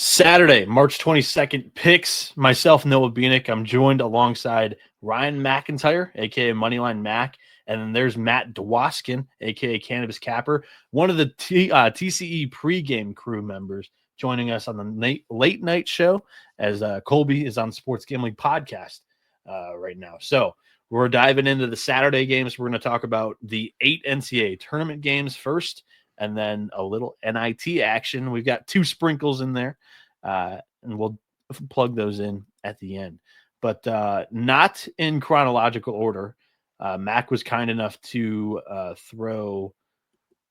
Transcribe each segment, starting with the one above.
Saturday, March 22nd, picks. Myself, Noah Bieniek. I'm joined alongside Ryan McIntyre, a.k.a. Moneyline Mac. And then there's Matt Dwoskin, a.k.a. Cannabis Capper, one of the TCE pregame crew members, joining us on the late night show as Colby is on Sports Gambling Podcast right now. So we're diving into the Saturday games. We're going to talk about the 8 NCAA tournament games first, and then a little NIT action. We've got 2 sprinkles in there, and we'll plug those in at the end. But not in chronological order. Mac was kind enough to throw.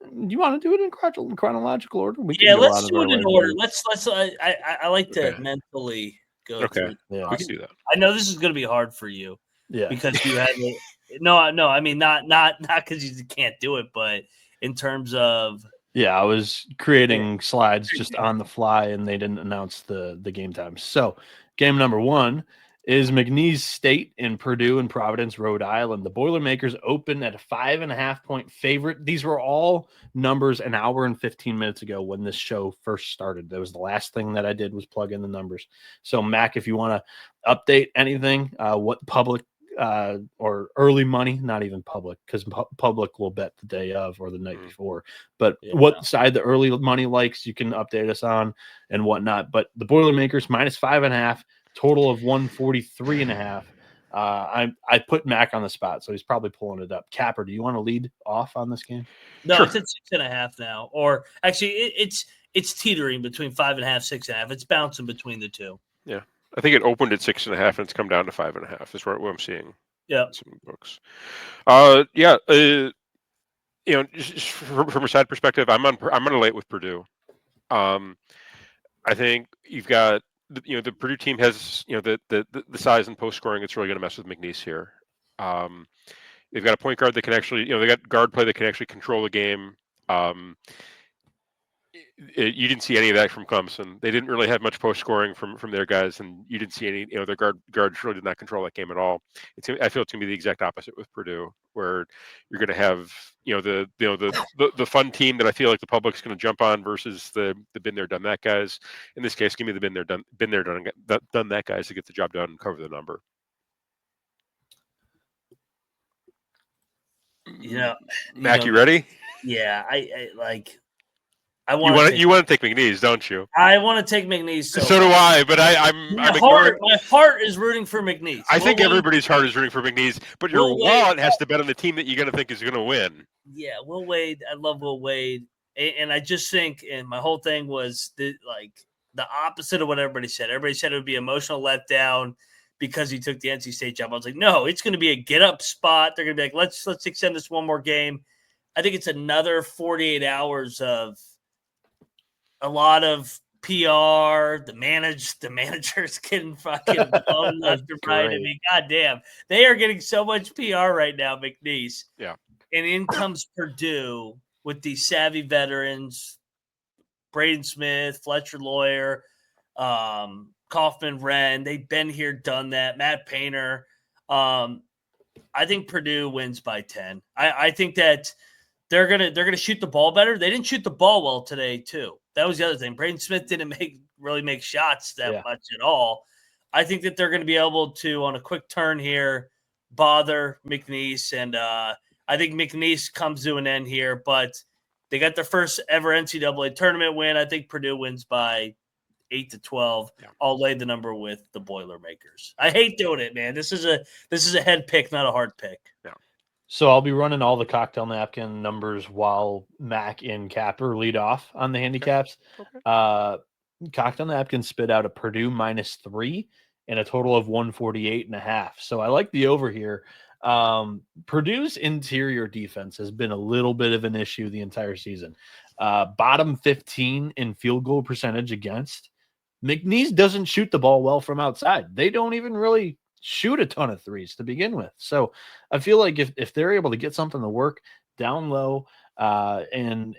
Do you want to do it in chronological order? Let's do it in order. Let's. I like to mentally go through. Yeah, we can do that. I know this is going to be hard for you. Yeah, because you have it. No. I mean, not because you can't do it, but in terms of. Yeah, I was creating slides just on the fly, and they didn't announce the game times. So, game number 1 is McNeese State in Purdue and Providence, Rhode Island. The Boilermakers open at a 5.5-point favorite. These were all numbers an hour and 15 minutes ago when this show first started. That was the last thing that I did was plug in the numbers. So, Mac, if you want to update anything, what public or early money, not even public, because public will bet the day of or the night before. But what side the early money likes, you can update us on and whatnot. But the Boilermakers -5.5, total of 143.5. I put Mac on the spot, so he's probably pulling it up. Capper, do you want to lead off on this game? No, sure. It's at 6.5 now. Or actually, it's teetering between 5.5, 6.5. It's bouncing between the two. Yeah. I think it opened at 6.5 and it's come down to 5.5. Is what I'm seeing. Yeah, some books. Just from a side perspective, I'm on a late with Purdue. I think you've got the Purdue team has the size and post scoring. It's really going to mess with McNeese here. They've got a point guard that can actually they got guard play that can actually control the game. You didn't see any of that from Clemson. They didn't really have much post scoring from their guys, and you didn't see any. Their guards really did not control that game at all. I feel it's going to be the exact opposite with Purdue, where you're going to have the fun team that I feel like the public's going to jump on versus the been there done that guys. In this case, give me the been there done that guys to get the job done and cover the number. Mac, you ready? Yeah, I like. You want to take McNeese, don't you? I want to take McNeese. So do I, but my heart is rooting for McNeese. I think everybody's heart is rooting for McNeese, but your wallet has to bet on the team that you're going to think is going to win. Yeah, Will Wade. I love Will Wade, and I just think, and my whole thing was the opposite of what everybody said. Everybody said it would be emotional letdown because he took the NC State job. I was like, no, it's going to be a get up spot. They're going to be like, let's extend this one more game. I think it's another 48 hours of a lot of PR, the managers getting fucking blown left and right. I mean, goddamn, they are getting so much PR right now, McNeese. Yeah. And in comes Purdue with these savvy veterans, Braden Smith, Fletcher Lawyer, Kaufman Wren. They've been here, done that. Matt Painter. I think Purdue wins by 10. I think that they're gonna shoot the ball better. They didn't shoot the ball well today, too. That was the other thing. Braden Smith didn't really make shots that much at all. I think that they're going to be able to, on a quick turn here, bother McNeese. And I think McNeese comes to an end here. But they got their first ever NCAA tournament win. I think Purdue wins by 8-12. Yeah. I'll lay the number with the Boilermakers. I hate doing it, man. This is a head pick, not a hard pick. Yeah. So I'll be running all the cocktail napkin numbers while Mac and Capper lead off on the handicaps. Okay. Cocktail napkin spit out a Purdue -3 and a total of 148.5. So I like the over here. Purdue's interior defense has been a little bit of an issue the entire season. Bottom 15 in field goal percentage against. McNeese doesn't shoot the ball well from outside. They don't even really shoot a ton of threes to begin with. So I feel like if they're able to get something to work down low and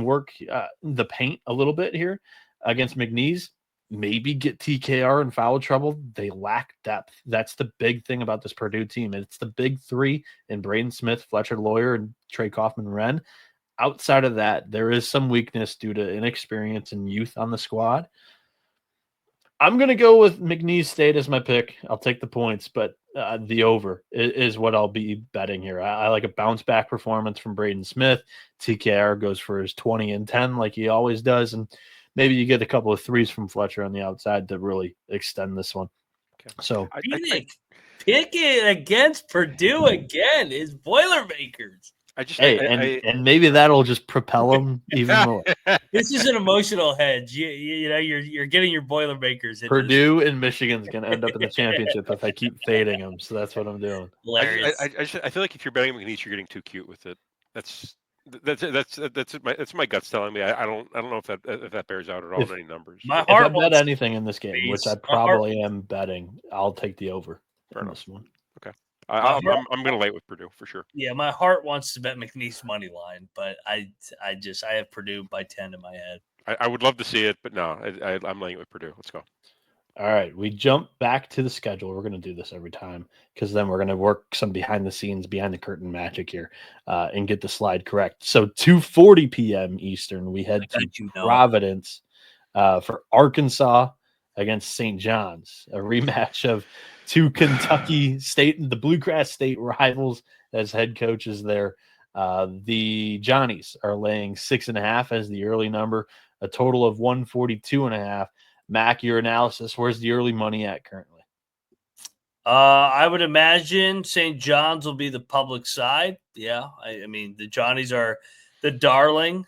work the paint a little bit here against McNeese, maybe get TKR in foul trouble. They lack depth. That's the big thing about this Purdue team. It's the big three in Braden Smith, Fletcher Lawyer, and Trey Kaufman-Wren. Outside of that, there is some weakness due to inexperience and youth on the squad. I'm going to go with McNeese State as my pick. I'll take the points, but the over is what I'll be betting here. I like a bounce back performance from Braden Smith. TKR goes for his 20 and 10 like he always does. And maybe you get a couple of threes from Fletcher on the outside to really extend this one. Okay. So Bieniek picking against Purdue again is Boilermakers. And maybe that'll just propel them even more. This is an emotional hedge. You're getting your Boilermakers. Purdue and Michigan's going to end up in the championship if I keep fading them. So that's what I'm doing. I feel like if you're betting McNeese, you're getting too cute with it. That's my gut's telling me. I don't know if that bears out at all in any numbers. If I bet anything in this game, which I probably am betting, I'll take the over on this one. Okay. I'm going to lay it with Purdue for sure. Yeah, my heart wants to bet McNeese money line, but I have Purdue by 10 in my head. I would love to see it, but no, I'm laying it with Purdue. Let's go. All right, we jump back to the schedule. We're going to do this every time because then we're going to work some behind the curtain magic here and get the slide correct. So 2:40 p.m. Eastern, we head to Providence for Arkansas against St. John's, a rematch of two Kentucky State, the Bluegrass State rivals as head coaches there. The Johnnies are laying 6.5 as the early number, a total of 142.5. Mac, your analysis, where's the early money at currently? I would imagine St. John's will be the public side. Yeah, I mean, the Johnnies are the darling.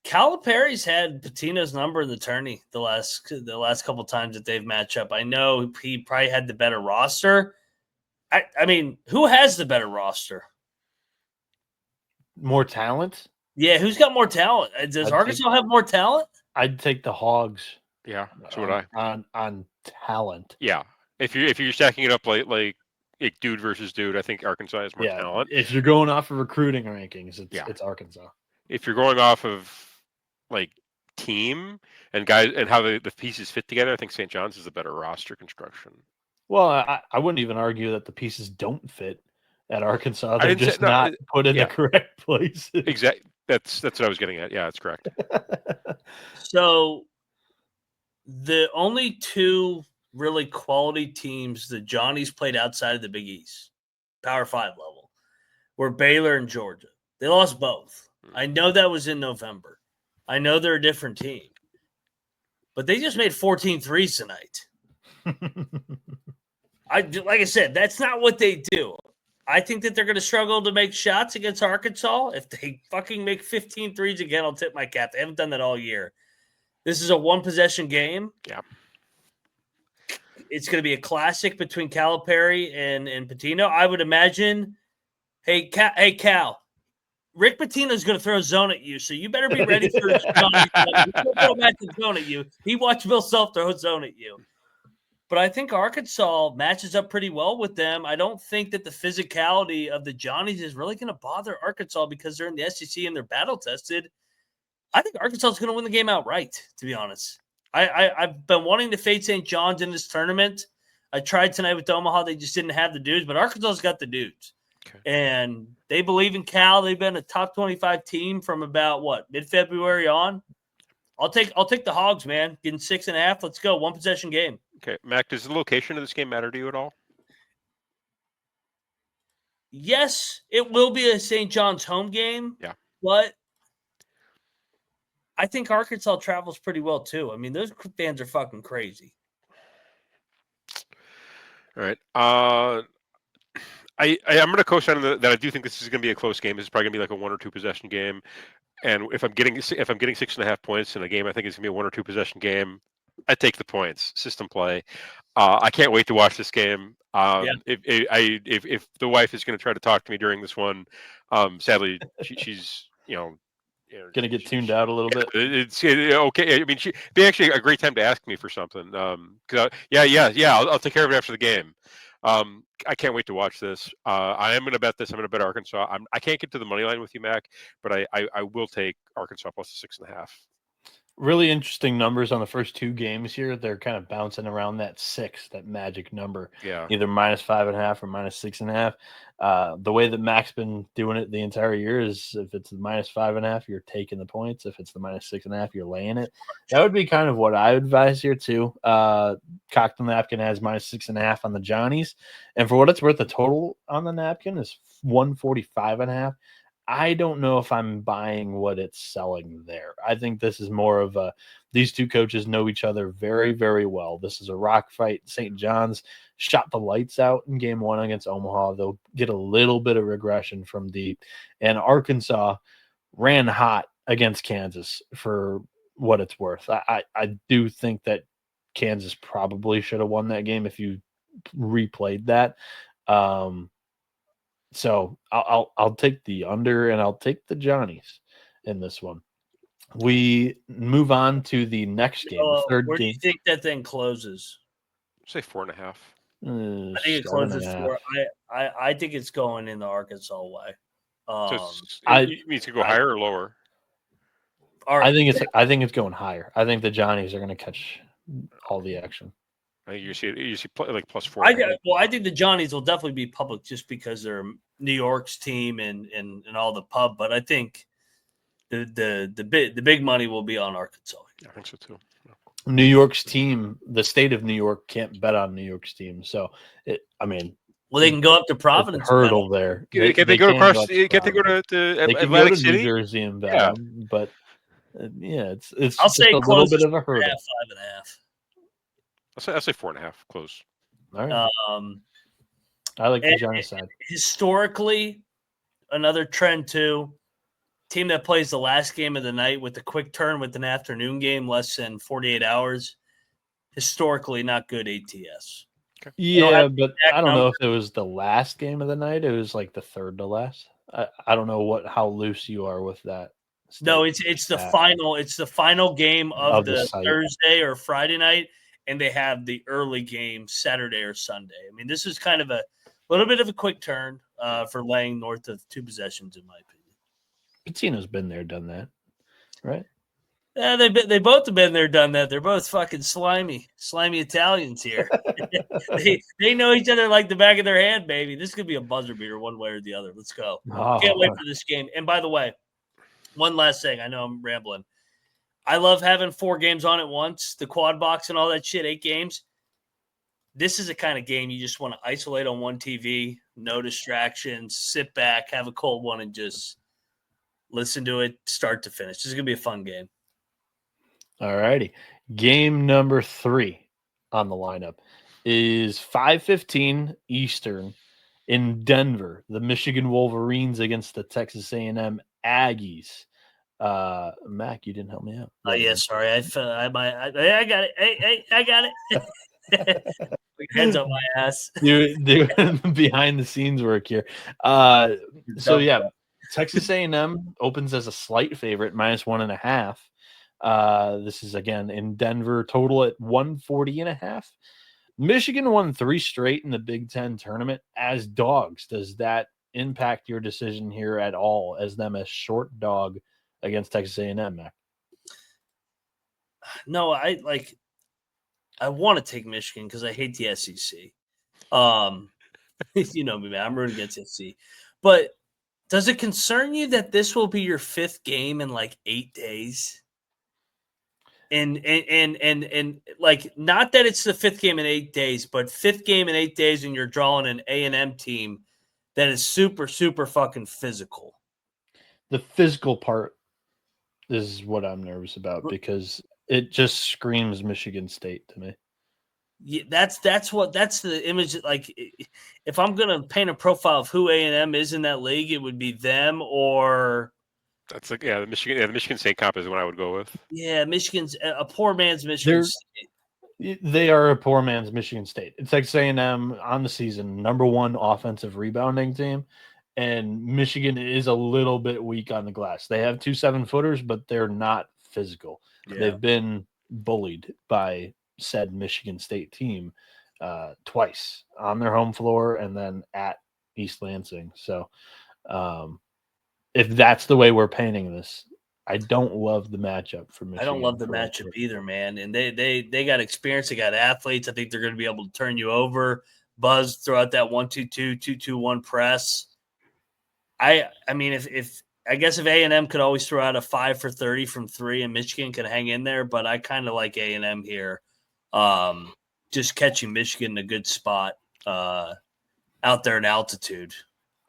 Calipari's had Pitino's number in the tourney the last couple times that they've matched up. I know he probably had the better roster. I mean, who has the better roster? More talent? Yeah, who's got more talent? Does Arkansas have more talent? I'd take the Hogs. Yeah, so would I. On talent. Yeah, if you're stacking it up like dude versus dude, I think Arkansas has more talent. If you're going off of recruiting rankings, it's Arkansas. If you're going off of like team and guys and how the pieces fit together, I think St. John's is a better roster construction. Well, I wouldn't even argue that the pieces don't fit at Arkansas. They're just not put in the correct place. Exactly. That's what I was getting at. Yeah, that's correct. So the only two really quality teams that Johnny's played outside of the Big East, Power 5 level, were Baylor and Georgia. They lost both. I know that was in November. I know they're a different team. But they just made 14 threes tonight. Like I said, that's not what they do. I think that they're going to struggle to make shots against Arkansas. If they fucking make 15 threes again, I'll tip my cap. They haven't done that all year. This is a one-possession game. Yeah. It's going to be a classic between Calipari and Pitino. I would imagine, hey, Cal, Rick Pitino's going to throw a zone at you, so you better be ready for a zone. He'll throw back the zone at you. He watched Bill Self throw a zone at you. But I think Arkansas matches up pretty well with them. I don't think that the physicality of the Johnnies is really going to bother Arkansas because they're in the SEC and they're battle-tested. I think Arkansas is going to win the game outright, to be honest. I've been wanting to fade St. John's in this tournament. I tried tonight with Omaha. They just didn't have the dudes, but Arkansas's got the dudes. Okay. And they believe in Cal. They've been a top 25 team from about, mid-February on. I'll take the Hogs, man. Getting 6.5. Let's go. One possession game. Okay, Mac, does the location of this game matter to you at all? Yes, it will be a St. John's home game. Yeah. But I think Arkansas travels pretty well, too. I mean, those fans are fucking crazy. All right. I'm going to co-sign that I do think this is going to be a close game. This is probably going to be like a 1 or 2 possession game. And if I'm getting 6.5 points in a game, I think it's going to be a 1 or 2 possession game. I take the points. System play. I can't wait to watch this game. If the wife is going to try to talk to me during this one, sadly she's going to get tuned out a little bit. It's okay. I mean, it'd be actually a great time to ask me for something. I'll take care of it after the game. I can't wait to watch this. I am going to bet this. I'm going to bet Arkansas. I can't get to the money line with you, Mac, but I will take Arkansas plus 6.5. Really interesting numbers on the first two games here. They're kind of bouncing around that 6, that magic number. Yeah. Either -5.5 or -6.5. The way that Mac's been doing it the entire year is if it's the -5.5, you're taking the points. If it's the -6.5, you're laying it. That would be kind of what I would advise here too. Cocked on the napkin has -6.5 on the Johnnies. And for what it's worth, the total on the napkin is 145.5. I don't know if I'm buying what it's selling there. I think this is more of a these two coaches know each other very, very well. This is a rock fight. St. John's shot the lights out in game 1 against Omaha. They'll get a little bit of regression from deep. And Arkansas ran hot against Kansas for what it's worth. I do think that Kansas probably should have won that game if you replayed that. So I'll take the under and I'll take the Johnnies in this one. We move on to the next game, the third where game. do you think that thing closes? Say 4.5. I think it closes 4. I think it's going in the Arkansas way. So it means to go higher or lower. I think it's going higher. I think the Johnnies are going to catch all the action. I think you see like +4. I think the Johnnies will definitely be public just because they're New York's team and all the pub. But I think the big money will be on Arkansas. I think so too. Yeah. New York's team, the state of New York can't bet on New York's team, so they can go up to Providence. Hurdle there. Can they go across? Can't they go to they can go to New Jersey and bet them, but it's I'll say a little bit of a hurdle. 5.5. I'll say 4.5 close. All right. I like the Johnny side. Historically, another trend too. Team that plays the last game of the night with a quick turn with an afternoon game, less than 48 hours. Historically, not good ATS. Okay. Yeah, but I don't know if it was the last game of the night. It was like the third to last. I don't know how loose you are with that. No, it's the final. It's the final game of the Thursday or Friday night, and they have the early game Saturday or Sunday. I mean, this is kind of a little bit of a quick turn for laying north of 2 possessions, in my opinion. Pitino's been there, done that, right? Yeah, they both have been there, done that. They're both fucking slimy Italians here. they know each other like the back of their hand, baby. This could be a buzzer beater one way or the other. Let's go. Can't wait for this game. And by the way, one last thing. I know I'm rambling. I love having 4 games on at once, the quad box and all that shit, 8 games. This is a kind of game you just want to isolate on one TV, no distractions, sit back, have a cold one, and just listen to it start to finish. This is going to be a fun game. All righty. Game number 3 on the lineup is 5:15 Eastern in Denver. The Michigan Wolverines against the Texas A&M Aggies. Mac, you didn't help me out. Oh, yeah, sorry. I got it. Hey, I got it. Hands up my ass. Doing behind the scenes work here. Texas A&M opens as a slight favorite, -1.5. This is again in Denver, total at 140.5. Michigan won 3 straight in the Big Ten tournament as dogs. Does that impact your decision here at all as them a short dog against Texas A&M, Mac? No, I want to take Michigan because I hate the SEC. You know me, man. I'm rooting against SEC. But does it concern you that this will be your 5th game in like 8 days? And not that it's the 5th game in 8 days, but 5th game in 8 days, and you're drawing an A&M team that is super, super fucking physical. The physical part is what I'm nervous about because it just screams Michigan State to me. Yeah, that's the image. Like, if I'm gonna paint a profile of who A&M is in that league, it would be them or. That's like the Michigan State comp is what I would go with. Yeah, Michigan's a poor man's Michigan State. They are a poor man's Michigan State. It's Texas A&M on the season, #1 offensive rebounding team, and Michigan is a little bit weak on the glass. They have 2 7-footers, but they're not physical. Yeah. They've been bullied by said Michigan State team twice on their home floor and then at East Lansing. So if that's the way we're painting this, I don't love the matchup for Michigan. I don't love the matchup either, man. And they got experience. They got athletes. I think they're going to be able to turn you over, buzz throughout that 1-2-2, 2-2-1 press. I mean, if I guess if A&M could always throw out a 5 for 30 from 3 and Michigan could hang in there, but I kind of like A&M here. Just catching Michigan in a good spot out there in altitude.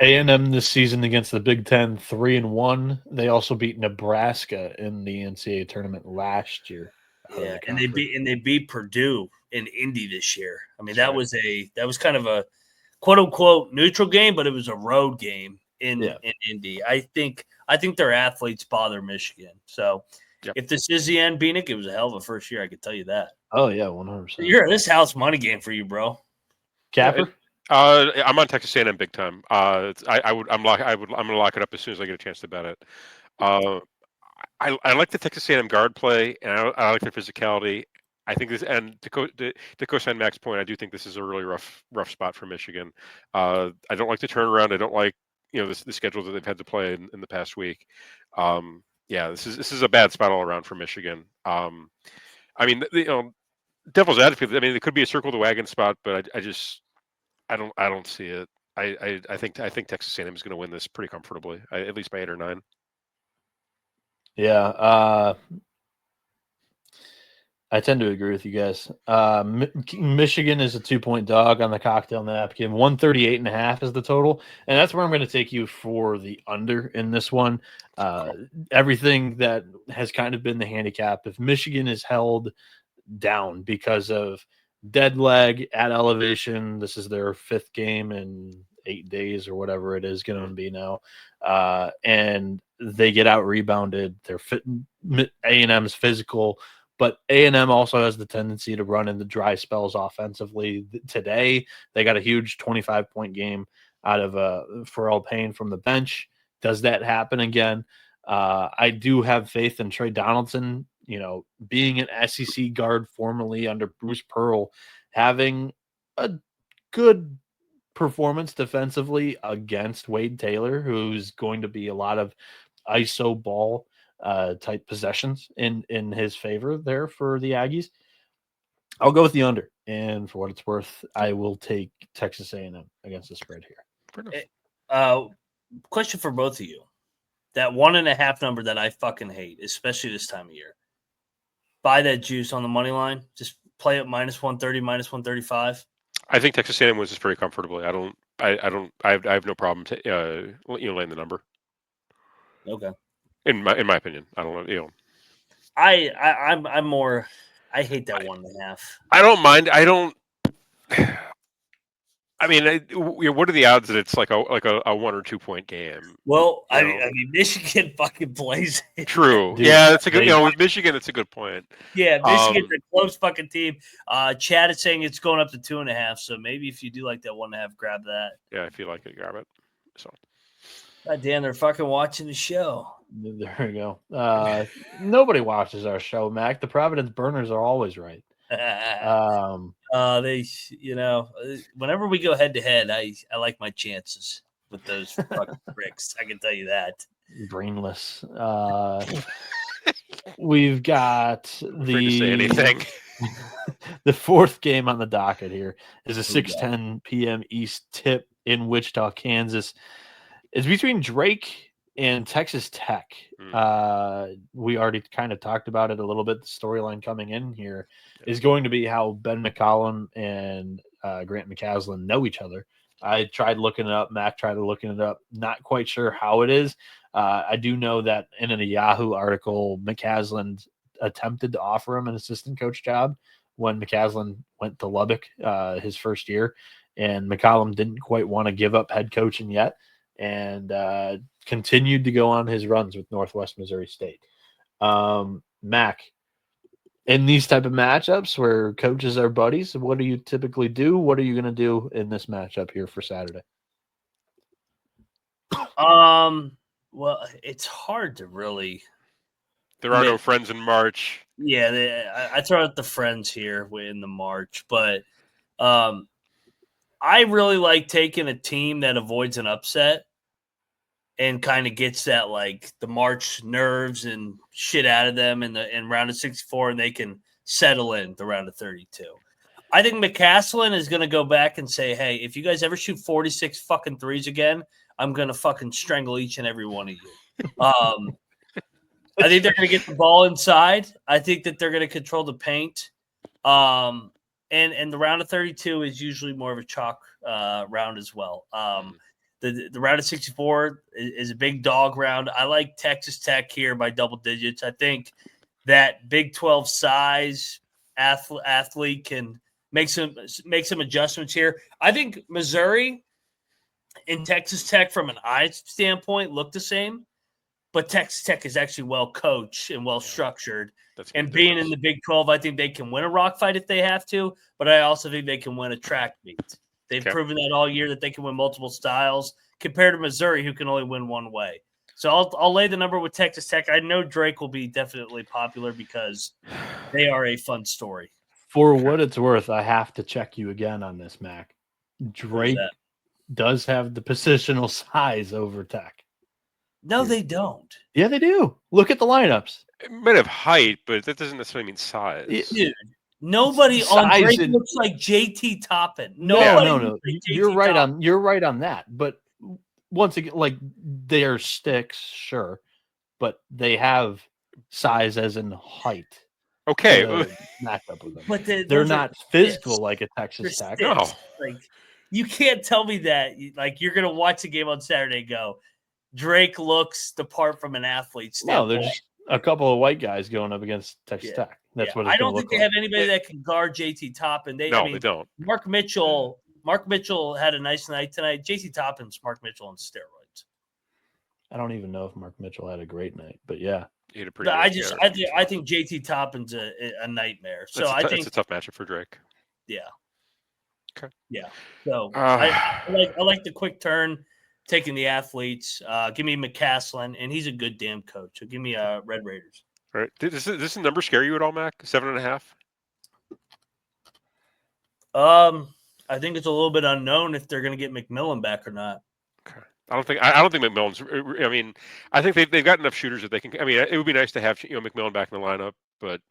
A&M this season against the Big Ten 3-1. They also beat Nebraska in the NCAA tournament last year. Yeah, and they beat Purdue in Indy this year. I mean, that was kind of a quote unquote neutral game, but it was a road game in Indy. I think their athletes bother Michigan. So if this is the end, Bieniek, it was a hell of a first year. I can tell you that. Oh yeah, 100%. This house money game for you, bro. Capper. I'm on Texas A&M big time. I'm gonna lock it up as soon as I get a chance to bet it. I like the Texas A&M guard play, and I like their physicality. I think this, and to co-sign Mac's point, I do think this is a really rough spot for Michigan. I don't like the turnaround. I don't like the schedule that they've had to play in the past week. This is a bad spot all around for Michigan. I mean, devil's advocate. I mean, it could be a circle the wagon spot, but I don't see it. I think Texas A&M is going to win this pretty comfortably, at least by 8 or 9. Yeah, I tend to agree with you guys. Michigan is a 2-point dog on the cocktail napkin. 138.5 is the total, and that's where I'm going to take you for the under in this one. Everything that has kind of been the handicap, if Michigan is held down because of dead leg at elevation, this is their 5th game in 8 days or whatever it is going to be now, and they get out rebounded. They're A&M's physical, but A&M also has the tendency to run into dry spells offensively. Today they got a huge 25-point game out of Pharrell Payne from the bench. Does that happen again? I do have faith in Trey Donaldson, being an SEC guard formerly under Bruce Pearl, having a good performance defensively against Wade Taylor, who's going to be a lot of ISO ball type possessions in his favor there for the Aggies. I'll go with the under, and for what it's worth, I will take Texas A&M against the spread here. Question for both of you. That 1.5 number that I fucking hate, especially this time of year. Buy that juice on the money line. Just play it -130, -135. I think Texas A&M wins this very comfortably. I have no problem laying the number. Okay. In my opinion, I don't know. I'm more. I hate that 1.5. I don't mind. I mean, what are the odds that it's like a 1 or 2 point game? Well, I mean, Michigan fucking plays it. True. Dude, yeah, that's a good. With Michigan, it's a good point. Yeah, Michigan's a close fucking team. Chad is saying it's going up to 2.5. So maybe if you do like that 1.5, grab that. Yeah, if you like it, grab it. So. God damn, they're fucking watching the show. There we go. Nobody watches our show, Mac. The Providence Burners are always right. They, whenever we go head to head, I like my chances with those fucking bricks. I can tell you that. Brainless. We've got say anything. The 4th game on the docket here is a 6:10 p.m. East tip in Wichita, Kansas. It's between Drake and Texas Tech. We already kind of talked about it a little bit. The storyline coming in here is going to be how Ben McCollum and Grant McCaslin know each other. I tried looking it up. Mac tried looking it up. Not quite sure how it is. I do know that in a Yahoo article, McCaslin attempted to offer him an assistant coach job when McCaslin went to Lubbock his first year, and McCollum didn't quite want to give up head coaching yet, and continued to go on his runs with Northwest Missouri State. Mac, in these type of matchups where coaches are buddies, what do you typically do? What are you going to do in this matchup here for Saturday? Well, it's hard to really. There are no friends in March. Yeah, I throw out the friends here in the March, but I really like taking a team that avoids an upset and kind of gets that like the March nerves and shit out of them in round of 64, and they can settle in the round of 32. I think McCaslin is going to go back and say, hey, if you guys ever shoot 46 fucking threes again, I'm going to fucking strangle each and every one of you. I think they're going to get the ball inside. I think that they're going to control the paint. And the round of 32 is usually more of a chalk round as well. The round of 64 is a big dog round. I like Texas Tech here by double digits. I think that Big 12 size athlete can make some adjustments here. I think Missouri and Texas Tech from an eye standpoint look the same, but Texas Tech is actually well coached and well structured. And being in the Big 12, I think they can win a rock fight if they have to, but I also think they can win a track meet. They've proven that all year that they can win multiple styles compared to Missouri, who can only win one way. So I'll lay the number with Texas Tech. I know Drake will be definitely popular because they are a fun story. For what it's worth, I have to check you again on this, Mac. Drake does have the positional size over Tech. No, they don't. Yeah, they do. Look at the lineups. It might have height, but that doesn't necessarily mean size. Dude, nobody on Drake looks like JT Toppin. No. You're right on that. But once again, like they are sticks, sure, but they have size as in height. Okay, match up with them. But they're not physical like a Texas Tech. No, like you can't tell me that. Like you're gonna watch the game on Saturday. And go, Drake looks the part from an athlete standpoint. No, there's just a couple of white guys going up against Texas Tech. That's what it's I don't think they have anybody that can guard JT Toppin. They don't. Mark Mitchell had a nice night tonight. JT Toppin's Mark Mitchell on steroids. I don't even know if Mark Mitchell had a great night, but yeah. He had a pretty I think JT Toppin's a nightmare. So I think it's a tough matchup for Drake. Yeah. Okay. Yeah. So I like the quick turn, taking the athletes. Give me McCaslin, and he's a good damn coach. So give me Red Raiders. All right. Does this number scare you at all, Mac? 7.5? I think it's a little bit unknown if they're going to get McMillan back or not. Okay. I don't think McMillan's. I mean, I think they've got enough shooters that they can. I mean, it would be nice to have McMillan back in the lineup, but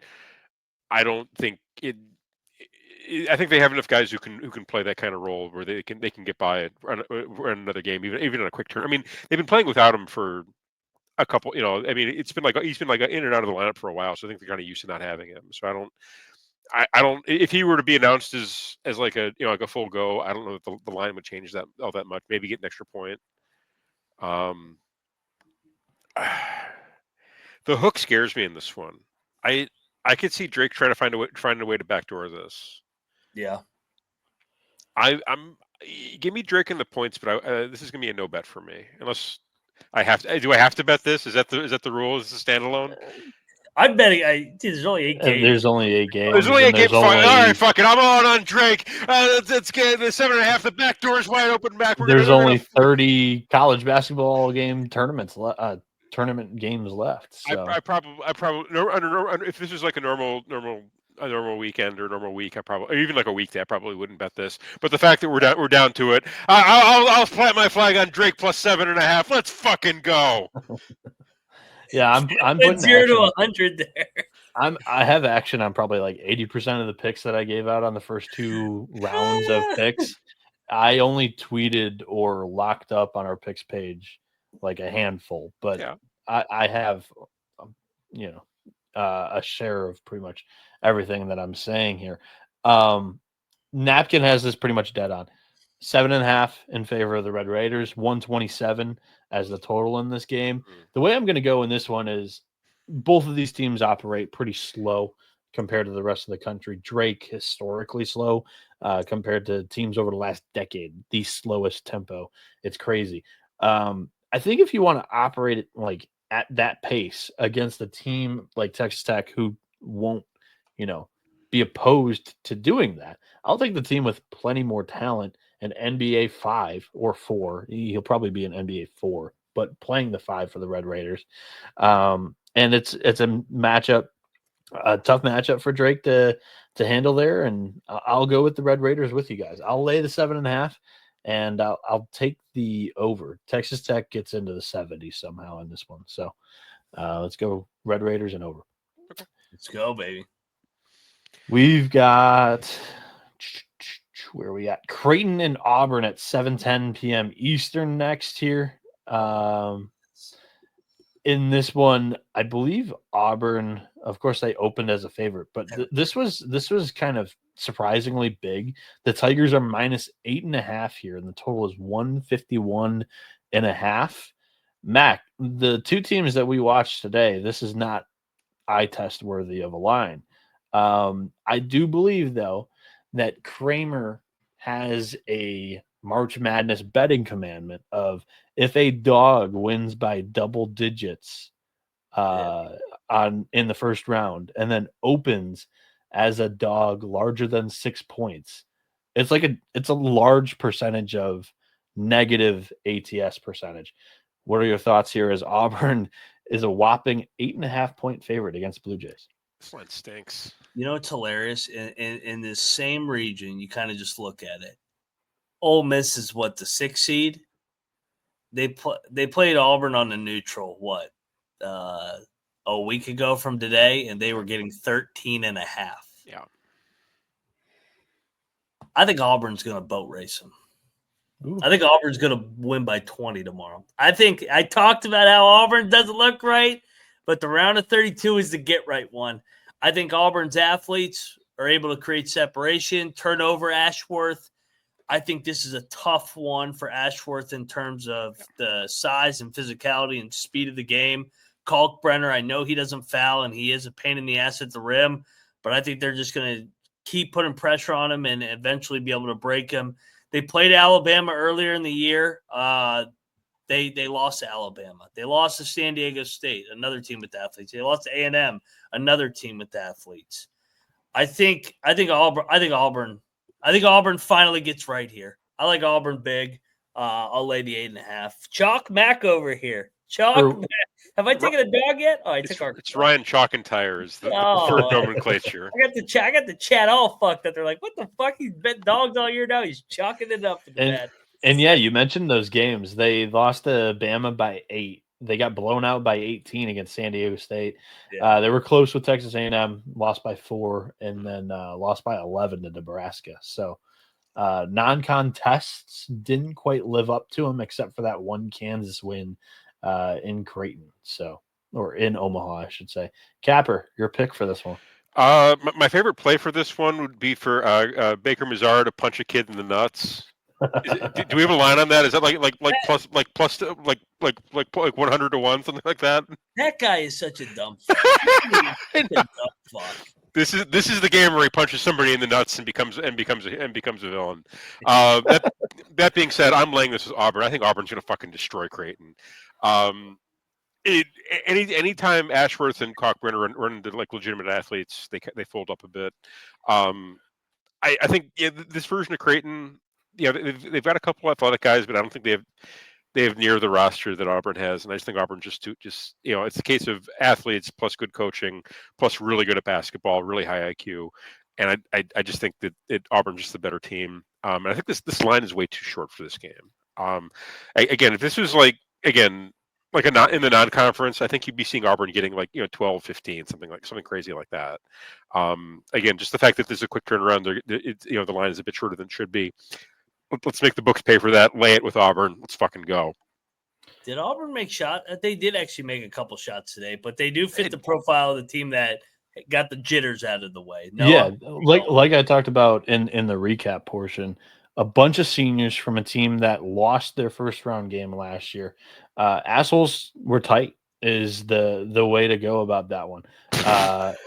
I don't think it. I think they have enough guys who can play that kind of role where they can get by run another game, even on a quick turn. I mean, they've been playing without him for a couple. I mean, he's been like in and out of the lineup for a while, so I think they're kind of used to not having him. So I don't. If he were to be announced as like a like a full go, I don't know that the line would change that all that much. Maybe get an extra point. The hook scares me in this one. I could see Drake trying to find a way to backdoor this. Yeah. I'm give me Drake in the points, but this is gonna be a no bet for me unless I have to. Do I have to bet this? Is that the rule? Is this a standalone? I'm betting. There's only 8 games. There's only 8 games. There's only 8 games. All right, fuck it. I'm on Drake. Let's get the 7.5. The back door is wide open. There's only 30 college basketball game tournament games left. So. I probably if this was like a normal weekend or normal week, or even like a weekday, I probably wouldn't bet this. But the fact that we're down to it, I'll plant my flag on Drake plus 7.5. Let's fucking go. Yeah, I'm putting 0 to 100 there. I have action on probably like 80% of the picks that I gave out on the first 2 rounds of picks. I only tweeted or locked up on our picks page like a handful, but yeah. I have a share of pretty much everything that I'm saying here. Napkin has this pretty much dead on. 7.5 in favor of the Red Raiders, 127 as the total in this game. The way I'm going to go in this one is both of these teams operate pretty slow compared to the rest of the country. Drake historically slow compared to teams over the last decade, the slowest tempo. It's crazy. I think if you want to operate it like at that pace against a team like Texas Tech who won't, be opposed to doing that, I'll take the team with plenty more talent, an NBA 5 or 4. He'll probably be an NBA 4, but playing the 5 for the Red Raiders. And it's a matchup, a tough matchup for Drake to handle there. And I'll go with the Red Raiders with you guys. I'll lay the 7.5. and I'll take the over. Texas Tech gets into the 70s somehow in this one. So let's go Red Raiders and over. Okay. Let's go, baby. We've got where are we at? Creighton and Auburn at 7:10 p.m. Eastern next here. In this one, I believe Auburn, of course, they opened as a favorite, but this was kind of surprisingly big. The Tigers are -8.5 here, and the total is 151.5. Mac, the two teams that we watched today, this is not eye test worthy of a line. I do believe, though, that Kramer has a March Madness betting commandment of if a dog wins by double digits in the first round and then opens as a dog larger than 6 points, it's a large percentage of negative ATS percentage. What are your thoughts here as Auburn is a whopping 8.5 point favorite against Blue Jays? This line stinks. You know, it's hilarious. In this same region, you kind of just look at it. Ole Miss is what, the 6th seed? They played Auburn on the neutral, a week ago from today, and they were getting 13.5. Yeah. I think Auburn's going to boat race them. Ooh. I think Auburn's going to win by 20 tomorrow. I talked about how Auburn doesn't look right, but the round of 32 is the get-right one. I think Auburn's athletes are able to create separation, turn over Ashworth. I think this is a tough one for Ashworth in terms of the size and physicality and speed of the game. Kalkbrenner, I know he doesn't foul, and he is a pain in the ass at the rim, but I think they're just going to keep putting pressure on him and eventually be able to break him. They played Alabama earlier in the year. They lost to Alabama. They lost to San Diego State, another team with athletes. They lost to A&M, another team with athletes. I think Auburn finally gets right here. I like Auburn big. I'll lay the 8.5. Chalk Mac over here. Chalk Mac. Have I taken a dog yet? Oh, it's Ryan Chalk and Tire is the preferred nomenclature. I got the chat all fucked up. They're like, what the fuck? He's bet dogs all year now. He's chalking it up for the bad. And yeah, you mentioned those games. They lost to Bama by 8. They got blown out by 18 against San Diego State. Yeah. They were close with Texas A&M, lost by 4, and then lost by 11 to Nebraska. So non-contests didn't quite live up to them, except for that one Kansas win in Creighton, or in Omaha, I should say. Capper, your pick for this one. My favorite play for this one would be for Baker Mazar to punch a kid in the nuts. Do we have a line on that? Is that like plus 100 to 1, something like that? That guy is such a dumb fuck. This is the game where he punches somebody in the nuts and becomes a villain. That being said, I'm laying this as Auburn. I think Auburn's going to fucking destroy Creighton. Anytime Ashworth and Kalkbrenner run into like legitimate athletes, they fold up a bit. I think this version of Creighton, they've got a couple athletic guys, but I don't think they have near the roster that Auburn has. And I just think Auburn just it's a case of athletes plus good coaching plus really good at basketball, really high IQ. And I just think that Auburn's just the better team. And I think this line is way too short for this game. Again, if this was like in the non-conference, I think you'd be seeing Auburn getting 12, 15, something crazy like that. Again, just the fact that there's a quick turnaround, the line is a bit shorter than it should be. Let's make the books pay for that. Lay it with Auburn. Let's fucking go. Did Auburn make shots? They did actually make a couple shots today, but they do fit the profile of the team that got the jitters out of the way. No, yeah, like I talked about in the recap portion, a bunch of seniors from a team that lost their first round game last year. Assholes were tight is the way to go about that one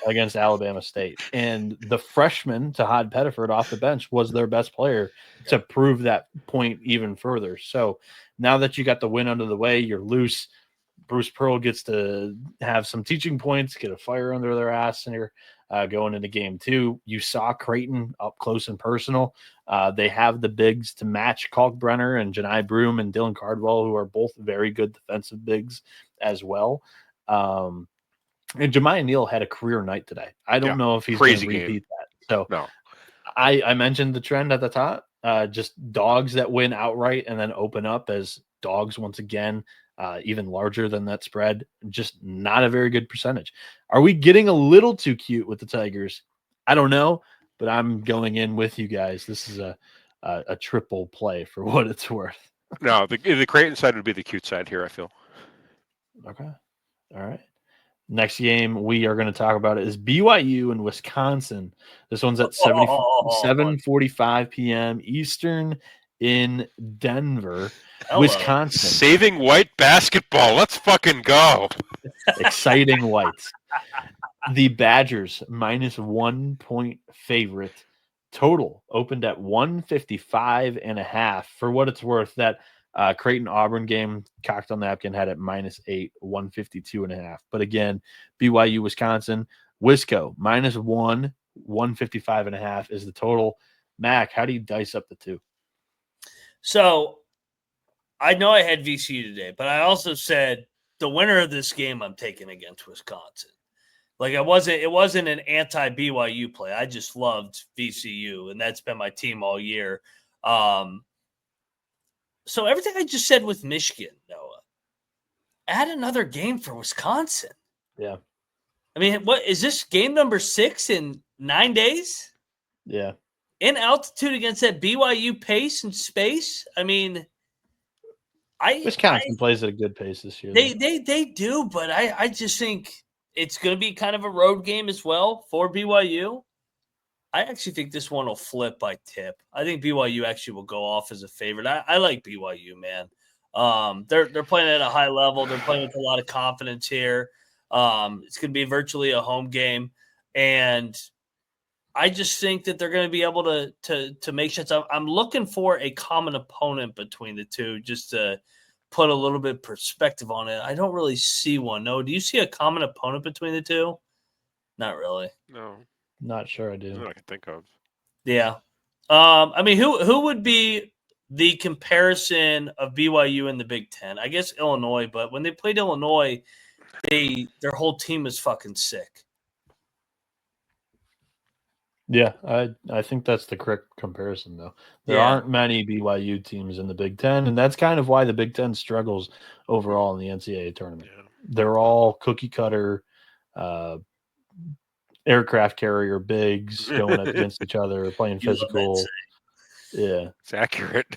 against Alabama State. And the freshman, Tahad Pettiford, off the bench was their best player to prove that point even further. So now that you got the win under the way, you're loose. Bruce Pearl gets to have some teaching points, get a fire under their ass here going into game 2. You saw Creighton up close and personal. They have the bigs to match Kalkbrenner and Janai Broom and Dylan Cardwell, who are both very good defensive bigs as well. And Jemiah Neal had a career night today. I don't know if he's going to repeat that. So no. I mentioned the trend at the top. just dogs that win outright and then open up as dogs once again, even larger than that spread. Just not a very good percentage. Are we getting a little too cute with the Tigers? I don't know, but I'm going in with you guys. This is a triple play for what it's worth. No, the Creighton side would be the cute side here, I feel. Okay. All right. Next game we are going to talk about is BYU and Wisconsin. This one's at 7:45 p.m. Eastern in Denver, Wisconsin. Saving white basketball. Let's fucking go. Exciting whites. The Badgers -1 point favorite. Total opened at 155.5. For what it's worth, that Creighton Auburn game, cocked on napkin, had it -8, 152.5. But again, BYU Wisconsin, Wisco -1, 155.5 is the total. Mac, how do you dice up the two? So I know I had VCU today, but I also said the winner of this game I'm taking against Wisconsin. Like it wasn't an anti-BYU play. I just loved VCU, and that's been my team all year. So everything I just said with Michigan, Noah, add another game for Wisconsin. Yeah. I mean, what is this game number 6 in 9 days? Yeah. In altitude against that BYU pace and space? I mean, Wisconsin plays at a good pace this year. They do, but I just think it's going to be kind of a road game as well for BYU. I actually think this one will flip by tip. I think BYU actually will go off as a favorite. I like BYU, man. They're playing at a high level. They're playing with a lot of confidence here. It's going to be virtually a home game, and I just think that they're going to be able to make shots. I'm looking for a common opponent between the two, just to put a little bit of perspective on it. I don't really see one. No, do you see a common opponent between the two? Not really. No. Not sure I do. Not I can think of. Yeah. I mean, who would be the comparison of BYU in the Big Ten? I guess Illinois, but when they played Illinois, their whole team was fucking sick. Yeah, I think that's the correct comparison, though. There aren't many BYU teams in the Big Ten, and that's kind of why the Big Ten struggles overall in the NCAA tournament. Yeah. They're all cookie cutter, aircraft carrier bigs going up against each other, playing physical. Yeah, it's accurate.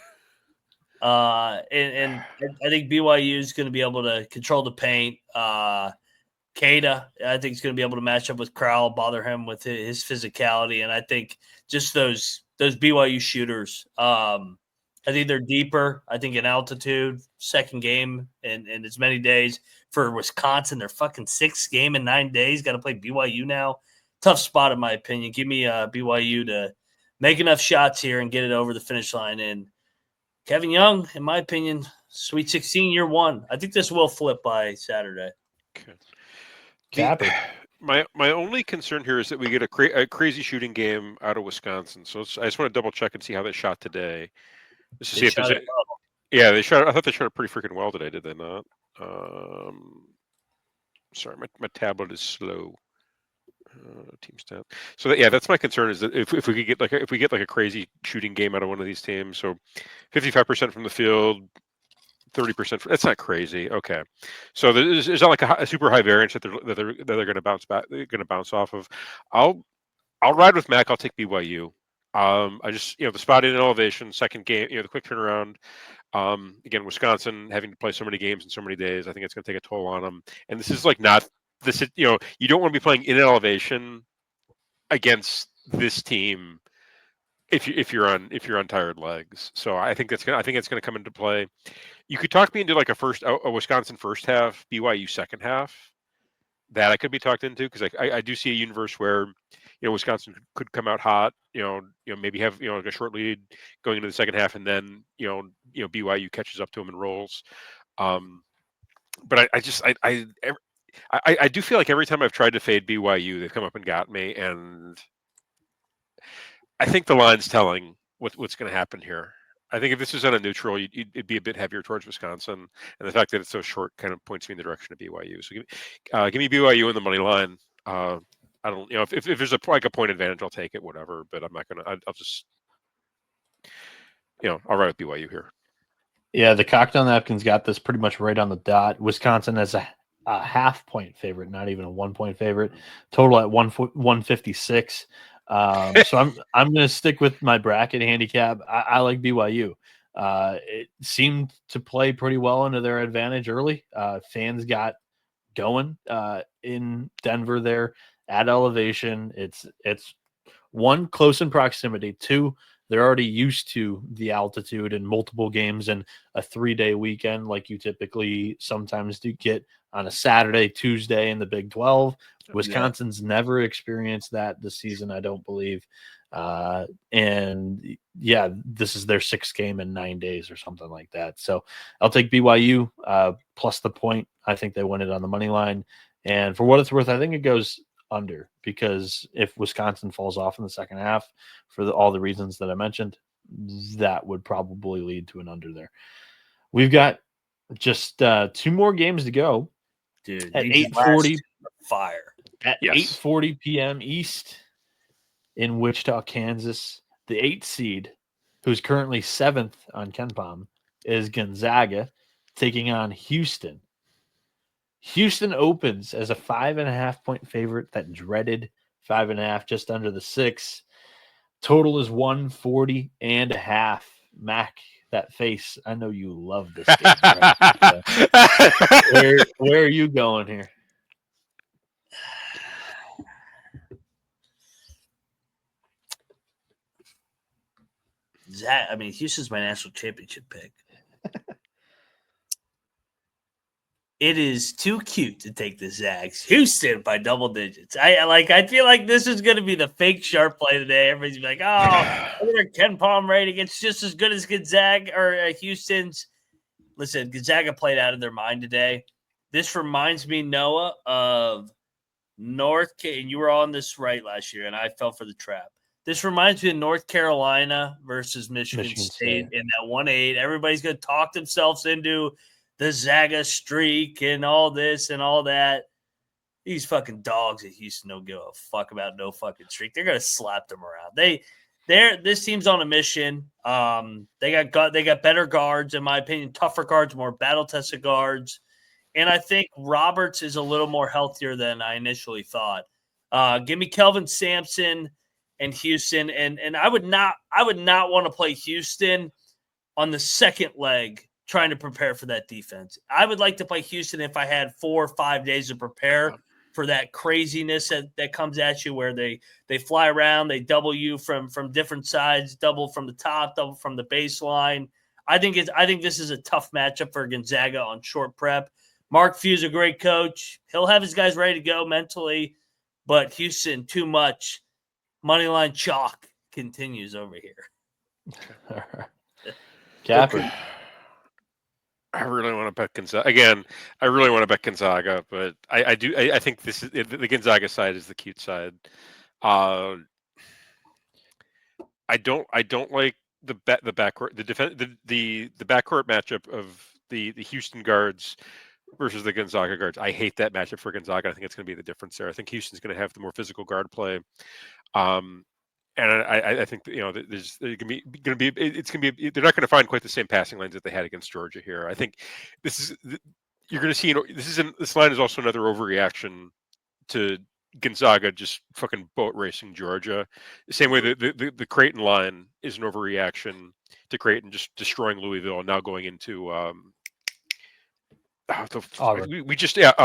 And I think BYU is going to be able to control the paint. Kada, I think, is going to be able to match up with Crowell, bother him with his physicality, and I think just those BYU shooters. I think they're deeper. I think in altitude, second game in as many days. For Wisconsin, their fucking 6th game in 9 days. Got to play BYU now. Tough spot, in my opinion. Give me BYU to make enough shots here and get it over the finish line. And Kevin Young, in my opinion, Sweet 16 year 1. I think this will flip by Saturday. Okay. Capper. My only concern here is that we get a crazy shooting game out of Wisconsin. So I just want to double check and see how they shot today. Just to see if there's yeah, they shot. I thought they shot it pretty freaking well today. Did they not? Sorry, my tablet is slow. Team stat. So that's my concern, is that if we could get like a crazy shooting game out of one of these teams. So 55% from the field, 30%. That's not crazy. Okay, so there's not like a super high variance that they're going to bounce back. They're going to bounce off of. I'll ride with Mac. I'll take BYU. I just the spot in elevation, second game, the quick turnaround. Again, Wisconsin having to play so many games in so many days, I think it's going to take a toll on them. And this is like not this. You don't want to be playing in elevation against this team if you're on tired legs. So I think it's going to come into play. You could talk me into like a Wisconsin first half, BYU second half. That I could be talked into, because I do see a universe where Wisconsin could come out hot, maybe have like a short lead going into the second half, and then BYU catches up to them and rolls. But I do feel like every time I've tried to fade BYU, they've come up and got me, and I think the line's telling what's going to happen here. I think if this was on a neutral, it'd be a bit heavier towards Wisconsin, and the fact that it's so short kind of points me in the direction of BYU. So give me BYU in the money line. I don't, if there's a point advantage, I'll take it, whatever. But I'm not gonna. I'll just I'll ride with BYU here. Yeah, the cocktail napkins got this pretty much right on the dot. Wisconsin as a half-point favorite, not even a 1-point favorite. Total at 156. So I'm going to stick with my bracket handicap. I like BYU. It seemed to play pretty well into their advantage early. Fans got going in Denver there at elevation. It's one, close in proximity. Two, they're already used to the altitude and multiple games and a 3-day weekend like you typically sometimes do get on a Saturday, Tuesday in the Big 12. Wisconsin's never experienced that this season, I don't believe. And yeah, this is their 6th game in 9 days or something like that. So I'll take BYU plus the point. I think they win it on the money line. And for what it's worth, I think it goes under, because if Wisconsin falls off in the second half for all the reasons that I mentioned, that would probably lead to an under there. We've got just 2 more games to go. Dude, at 8:40 fire. At 8:40 p.m. East in Wichita, Kansas, the 8th seed, who's currently 7th on KenPom, is Gonzaga taking on Houston. Houston opens as a 5.5-point favorite, that dreaded 5.5, just under the 6. Total is 140.5. Mac, that face, I know you love this game. Right? Where are you going here? Houston's my national championship pick. It is too cute to take the Zags. Houston by double digits. I feel like this is going to be the fake sharp play today. Everybody's like, "Oh, look at their KenPom rating. It's just as good as Gonzaga or Houston's." Listen, Gonzaga played out of their mind today. This reminds me, Noah, of and you were on this right last year, and I fell for the trap. This reminds me of North Carolina versus Michigan State in that 1-8. Everybody's going to talk themselves into the Zaga streak and all this and all that. These fucking dogs at Houston don't give a fuck about no fucking streak. They're gonna slap them around. This team's on a mission. They got better guards, in my opinion, tougher guards, more battle tested guards, and I think Roberts is a little more healthier than I initially thought. Give me Kelvin Sampson and Houston, and I would not want to play Houston on the second leg, trying to prepare for that defense. I would like to play Houston if I had 4 or 5 days to prepare for that craziness that comes at you, where they fly around, they double you from different sides, double from the top, double from the baseline. I think this is a tough matchup for Gonzaga on short prep. Mark Few's a great coach. He'll have his guys ready to go mentally, but Houston, too much. Moneyline chalk continues over here. All right. Capper. Okay. I really want to bet Gonzaga again. I really want to bet Gonzaga, but I think this is the Gonzaga side is the cute side. I don't like the backcourt the backcourt matchup of the Houston guards versus the Gonzaga guards. I hate that matchup for Gonzaga. I think it's going to be the difference there. I think Houston's going to have the more physical guard play. And I think they're not going to find quite the same passing lanes that they had against Georgia here. I think you're going to see this line is also another overreaction to Gonzaga just fucking boat racing Georgia. The same way the Creighton line is an overreaction to Creighton just destroying Louisville and now going into Auburn.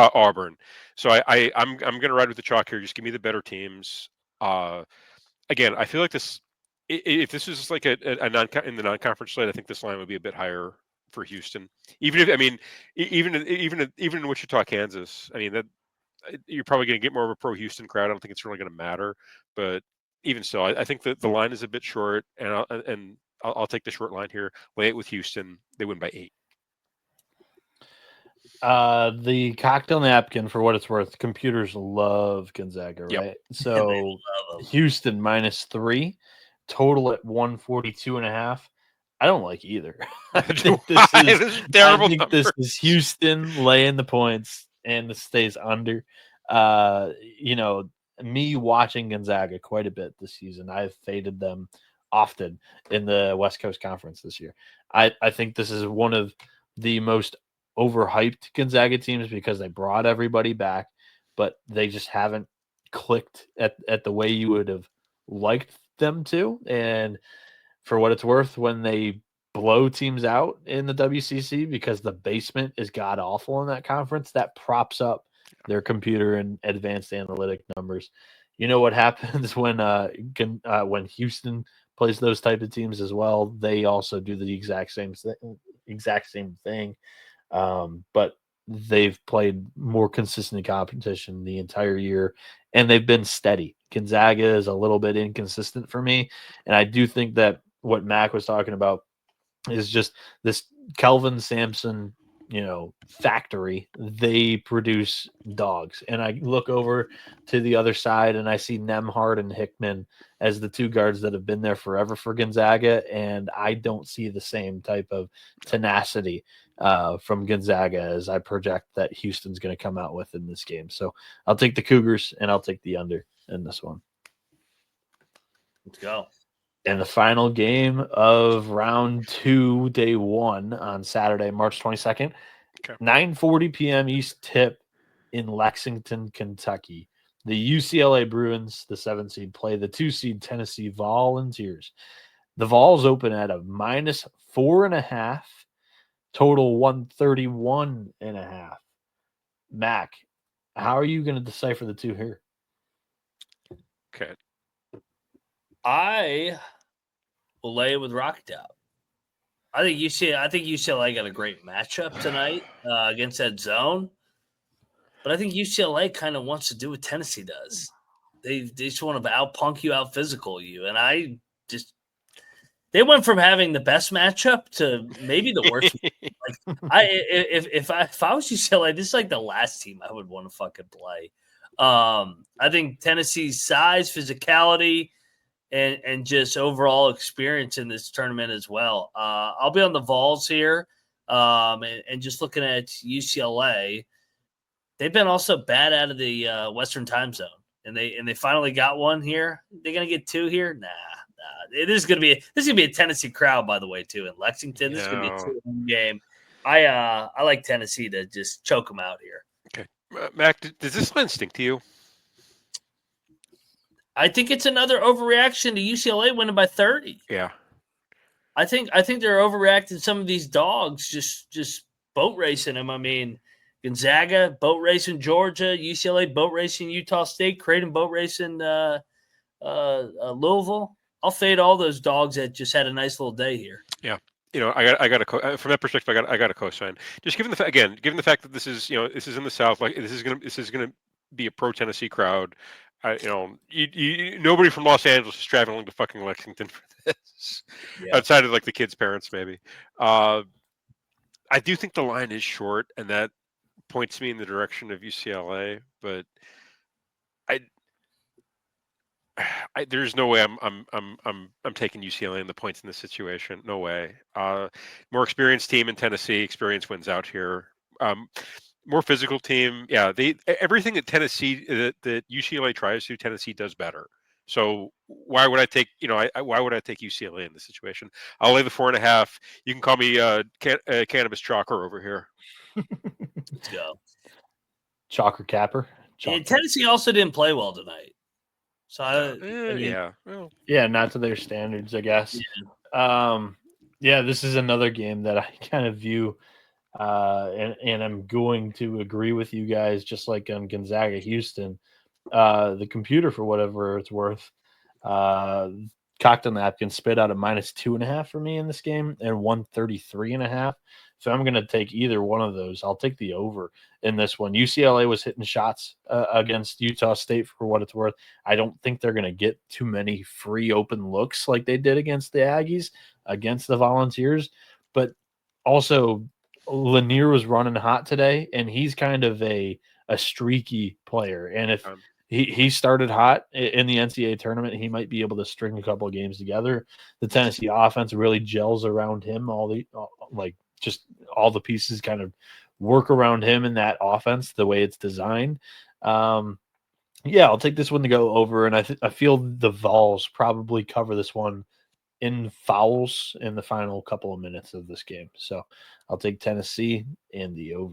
Auburn. So I'm going to ride with the chalk here. Just give me the better teams. Again, I feel like this. If this was like in the non-conference slate, I think this line would be a bit higher for Houston. Even in Wichita, Kansas, I mean that you're probably going to get more of a pro Houston crowd. I don't think it's really going to matter. But even so, I think that the line is a bit short, and I'll take the short line here. Lay it with Houston. They win by 8. The cocktail napkin, for what it's worth, computers love Gonzaga, right? Yep. So Houston -3, total at 142.5. I don't like either. I think this is terrible. I think this is Houston laying the points, and this stays under. Me watching Gonzaga quite a bit this season. I've faded them often in the West Coast Conference this year. I think this is one of the most overhyped Gonzaga teams because they brought everybody back, but they just haven't clicked at the way you would have liked them to. And for what it's worth, when they blow teams out in the WCC because the basement is god awful in that conference, that props up their computer and advanced analytic numbers. You know what happens when Houston plays those type of teams as well? They also do the exact same thing. But they've played more consistent competition the entire year, and they've been steady. Gonzaga is a little bit inconsistent for me, and I do think that what Mac was talking about is just this Kelvin Sampson, factory. They produce dogs. And I look over to the other side and I see Nemhard and Hickman as the two guards that have been there forever for Gonzaga. And I don't see the same type of tenacity from Gonzaga as I project that Houston's going to come out with in this game. So I'll take the Cougars and I'll take the under in this one. Let's go. And the final game of round 2, day 1 on Saturday, March 22nd, 9:40 p.m. East tip in Lexington, Kentucky. The UCLA Bruins, the 7 seed, play the 2 seed Tennessee Volunteers. The Vols open at a -4.5, total 131.5. Mac, how are you going to decipher the two here? Okay. I will lay it with Rocky Top. I think UCLA got a great matchup tonight against that zone. But I think UCLA kind of wants to do what Tennessee does. They just want to out-punk you, out-physical you. And they went from having the best matchup to maybe the worst. If I was UCLA, this is like the last team I would want to fucking play. I think Tennessee's size, physicality, and just overall experience in this tournament as well. I'll be on the Vols here, and just looking at UCLA, they've been also bad out of the Western time zone, and they finally got one here. They're gonna get 2 here? Nah. This is gonna be a Tennessee crowd, by the way, too, in Lexington. This is gonna be a 2-1 game. I like Tennessee to just choke them out here. Okay, Mac, does this line stink to you? I think it's another overreaction to UCLA winning by 30. Yeah. I think they're overreacting some of these dogs, just boat racing them. I mean, Gonzaga, boat racing Georgia, UCLA, boat racing Utah State, Creighton, boat racing Louisville. I'll fade all those dogs that just had a nice little day here. Yeah. I got from that perspective, I got a cosign. Just given the fact that this is in the South, like this is gonna be a pro Tennessee crowd. Nobody from Los Angeles is traveling to fucking Lexington for this, outside of like the kids' parents, maybe. I do think the line is short, and that points me in the direction of UCLA. But there's no way I'm taking UCLA in the points in this situation. No way. More experienced team in Tennessee. Experience wins out here. More physical team. Yeah, everything that that UCLA tries to, Tennessee does better. So why would I take why would I take UCLA in this situation? I'll lay the 4.5. You can call me Cannabis Chalker over here. Let's go. Chalker Capper. And Tennessee also didn't play well tonight. So not to their standards, I guess. This is another game that I kind of view. And I'm going to agree with you guys, just like on Gonzaga, Houston. The computer, for whatever it's worth, cocked on the napkin, spit out a -2.5 for me in this game and 133.5. So I'm going to take either one of those. I'll take the over in this one. UCLA was hitting shots against Utah State, for what it's worth. I don't think they're going to get too many free open looks like they did against the Aggies, against the Volunteers. But also, Lanier was running hot today, and he's kind of a streaky player. And if he started hot in the NCAA tournament, he might be able to string a couple of games together. The Tennessee offense really gels around him. All the pieces kind of work around him in that offense, the way it's designed. I'll take this one to go over, and I feel the Vols probably cover this one in fouls in the final couple of minutes of this game. So I'll take Tennessee and the over.